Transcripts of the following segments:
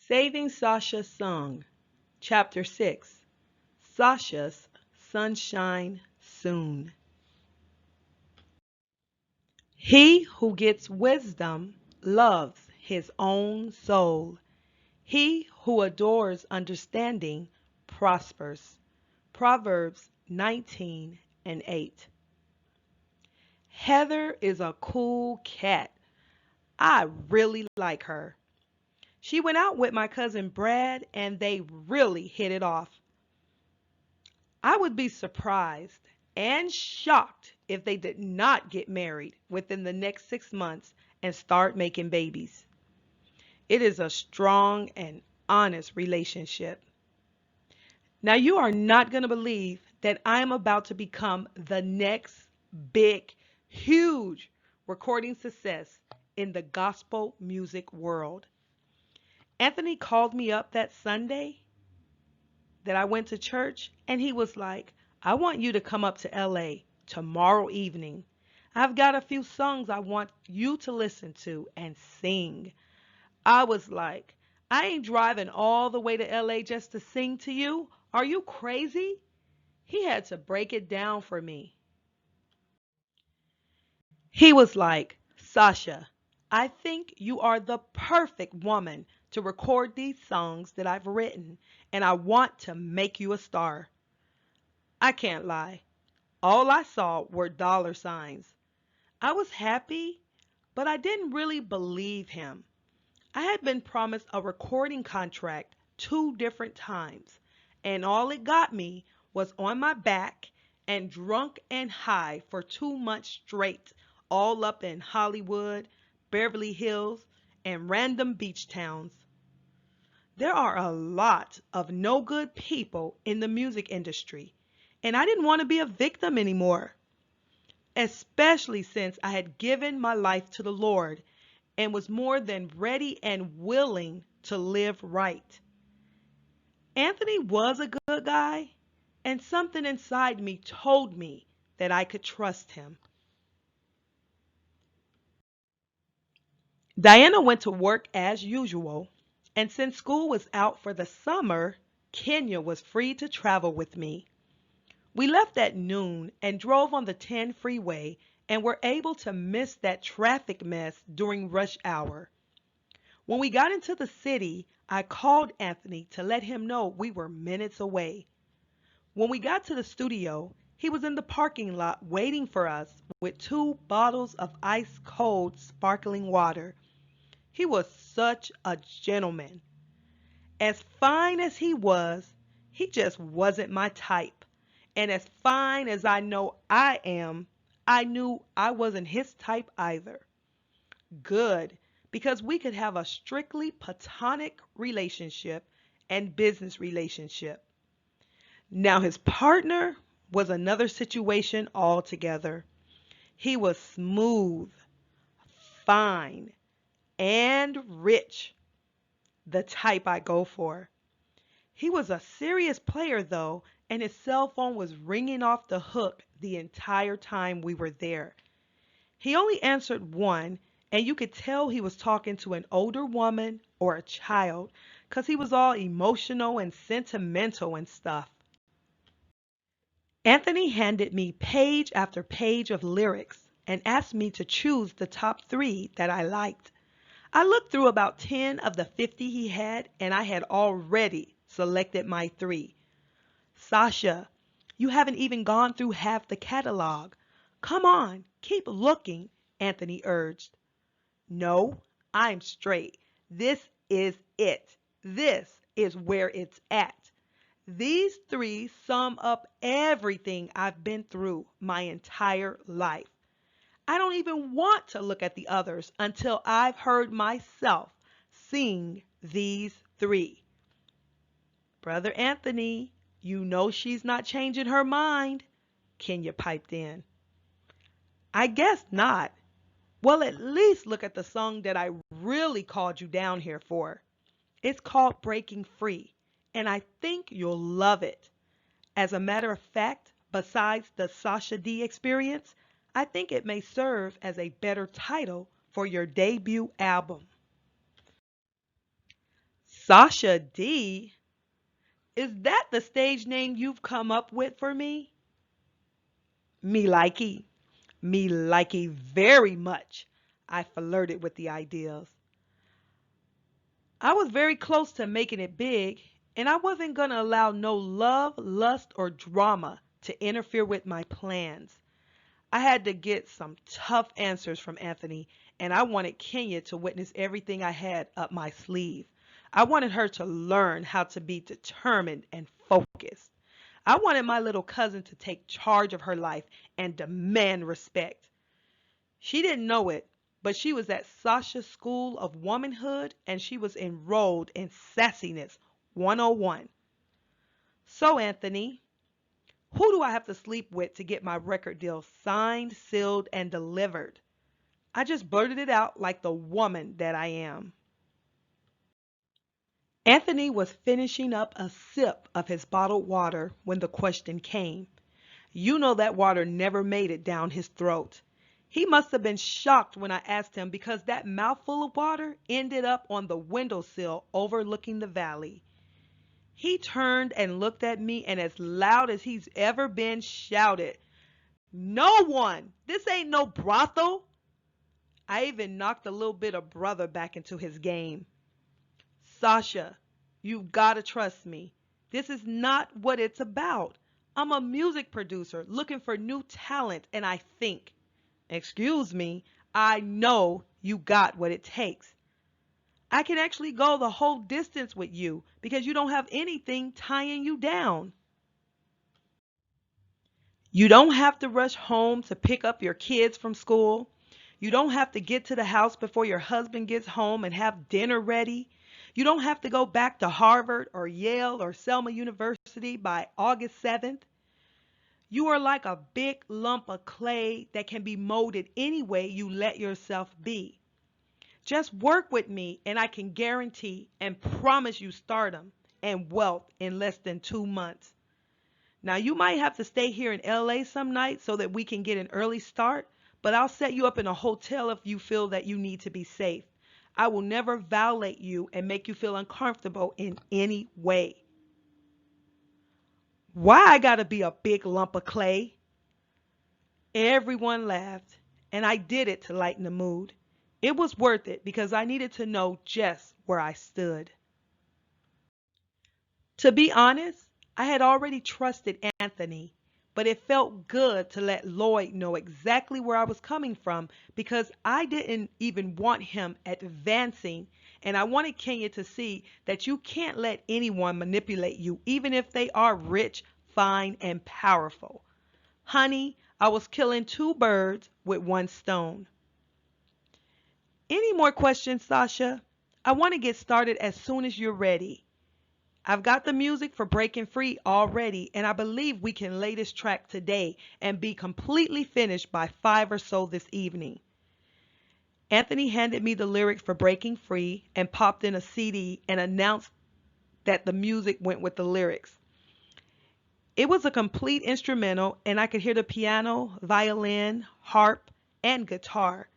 Saving Sasha Sung, Chapter 6, Sasha's Sunshine Soon. He who gets wisdom loves his own soul. He who adores understanding prospers. Proverbs 19 and 8. Heather is a cool cat. I really like her. She went out with my cousin Brad and they really hit it off. I would be surprised and shocked if they did not get married within the next 6 months and start making babies. It is a strong and honest relationship. Now, you are not going to believe that I am about to become the next big, huge recording success in the gospel music world. Anthony called me up that Sunday that I went to church, and he was like, I want you to come up to LA tomorrow evening. I've got a few songs I want you to listen to and sing. I was like, I ain't driving all the way to LA just to sing to you. Are you crazy? He had to break it down for me. He was like, Sasha, I think you are the perfect woman to record these songs that I've written, and I want to make you a star. I can't lie. All I saw were dollar signs. I was happy, but I didn't really believe him. I had been promised a recording contract 2 different times, and all it got me was on my back and drunk and high for 2 months straight, all up in Hollywood, Beverly Hills, and random beach towns. There are a lot of no good people in the music industry, and I didn't want to be a victim anymore, especially since I had given my life to the Lord and was more than ready and willing to live right. Anthony was a good guy, and something inside me told me that I could trust him. Diana went to work as usual, and since school was out for the summer, Kenya was free to travel with me. We left at noon and drove on the 10 freeway and were able to miss that traffic mess during rush hour. When we got into the city, I called Anthony to let him know we were minutes away. When we got to the studio, he was in the parking lot waiting for us with 2 bottles of ice cold sparkling water. He was such a gentleman. As fine as he was, he just wasn't my type. And as fine as I know I am, I knew I wasn't his type either. Good, because we could have a strictly platonic relationship and business relationship. Now, his partner was another situation altogether. He was smooth, fine, and rich, the type I go for. He was a serious player, though, and his cell phone was ringing off the hook the entire time we were there. He only answered one, and you could tell he was talking to an older woman or a child, 'cause he was all emotional and sentimental and stuff. Anthony handed me page after page of lyrics and asked me to choose the top 3 that I liked. I looked through about 10 of the 50 he had, and I had already selected my 3. Sasha, you haven't even gone through half the catalog. Come on, keep looking, Anthony urged. No, I'm straight. This is it. This is where it's at. These 3 sum up everything I've been through my entire life. I don't even want to look at the others until I've heard myself sing these 3. Brother Anthony, you know she's not changing her mind, Kenya piped in. I guess not. Well, at least look at the song that I really called you down here for. It's called Breaking Free, and I think you'll love it. As a matter of fact, besides the Sasha D experience, I think it may serve as a better title for your debut album. Sasha D? Is that the stage name you've come up with for me? Me likey. Me likey very much. I flirted with the ideas. I was very close to making it big, and I wasn't going to allow no love, lust, or drama to interfere with my plans. I had to get some tough answers from Anthony, and I wanted Kenya to witness everything I had up my sleeve. I wanted her to learn how to be determined and focused. I wanted my little cousin to take charge of her life and demand respect. She didn't know it, but she was at Sasha's School of Womanhood and she was enrolled in Sassiness 101. So, Anthony, who do I have to sleep with to get my record deal signed, sealed, and delivered? I just blurted it out like the woman that I am. Anthony was finishing up a sip of his bottled water when the question came. You know that water never made it down his throat. He must have been shocked when I asked him because that mouthful of water ended up on the windowsill overlooking the valley. He turned and looked at me and as loud as he's ever been shouted, "No one! This ain't no brothel!" I even knocked a little bit of brother back into his game. Sasha, you've got to trust me. This is not what it's about. I'm a music producer looking for new talent, and I think, excuse me, I know you got what it takes. I can actually go the whole distance with you because you don't have anything tying you down. You don't have to rush home to pick up your kids from school. You don't have to get to the house before your husband gets home and have dinner ready. You don't have to go back to Harvard or Yale or Selma University by August 7th. You are like a big lump of clay that can be molded any way you let yourself be. Just work with me and I can guarantee and promise you stardom and wealth in less than 2 months. Now, you might have to stay here in LA some nights so that we can get an early start, but I'll set you up in a hotel if you feel that you need to be safe. I will never violate you and make you feel uncomfortable in any way. Why I gotta be a big lump of clay? Everyone laughed, and I did it to lighten the mood. It was worth it because I needed to know just where I stood. To be honest, I had already trusted Anthony, but it felt good to let Lloyd know exactly where I was coming from because I didn't even want him advancing, and I wanted Kenya to see that you can't let anyone manipulate you, even if they are rich, fine, and powerful. Honey, I was killing two birds with one stone. Any more questions, Sasha? I want to get started as soon as you're ready. I've got the music for Breaking Free already, and I believe we can lay this track today and be completely finished by 5 or so this evening. Anthony handed me the lyrics for Breaking Free and popped in a CD and announced that the music went with the lyrics. It was a complete instrumental, and I could hear the piano, violin, harp, and guitar.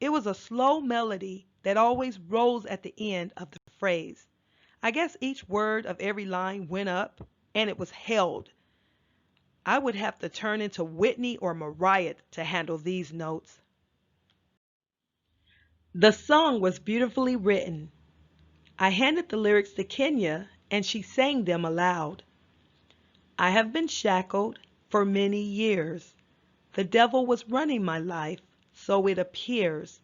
It was a slow melody that always rose at the end of the phrase. I guess each word of every line went up, and it was held. I would have to turn into Whitney or Mariah to handle these notes. The song was beautifully written. I handed the lyrics to Kenya, and she sang them aloud. I have been shackled for many years. The devil was running my life, so it appears.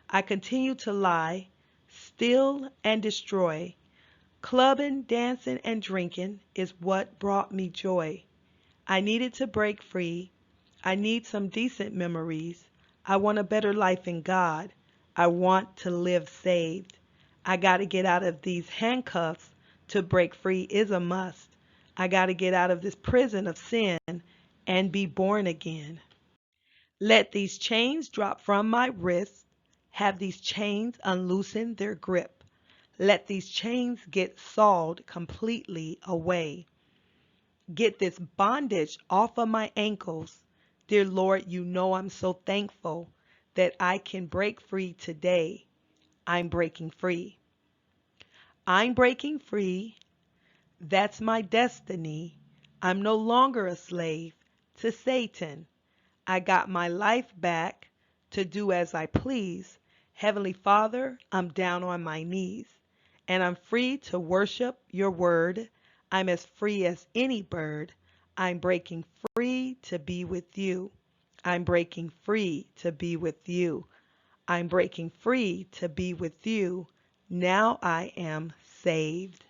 I continue to lie, steal, and destroy. Clubbing, dancing, and drinking is what brought me joy. I needed to break free. I need some decent memories. I want a better life in God. I want to live saved. I got to get out of these handcuffs. To break free is a must. I got to get out of this prison of sin and be born again. Let these chains drop from my wrists. Have these chains unloosen their grip. Let these chains get sawed completely away. Get this bondage off of my ankles. Dear Lord, you know I'm so thankful that I can break free today. I'm breaking free. I'm breaking free. That's my destiny. I'm no longer a slave to Satan. I got my life back to do as I please. Heavenly Father, I'm down on my knees, and I'm free to worship your word. I'm as free as any bird. I'm breaking free to be with you. I'm breaking free to be with you. I'm breaking free to be with you. Now I am saved.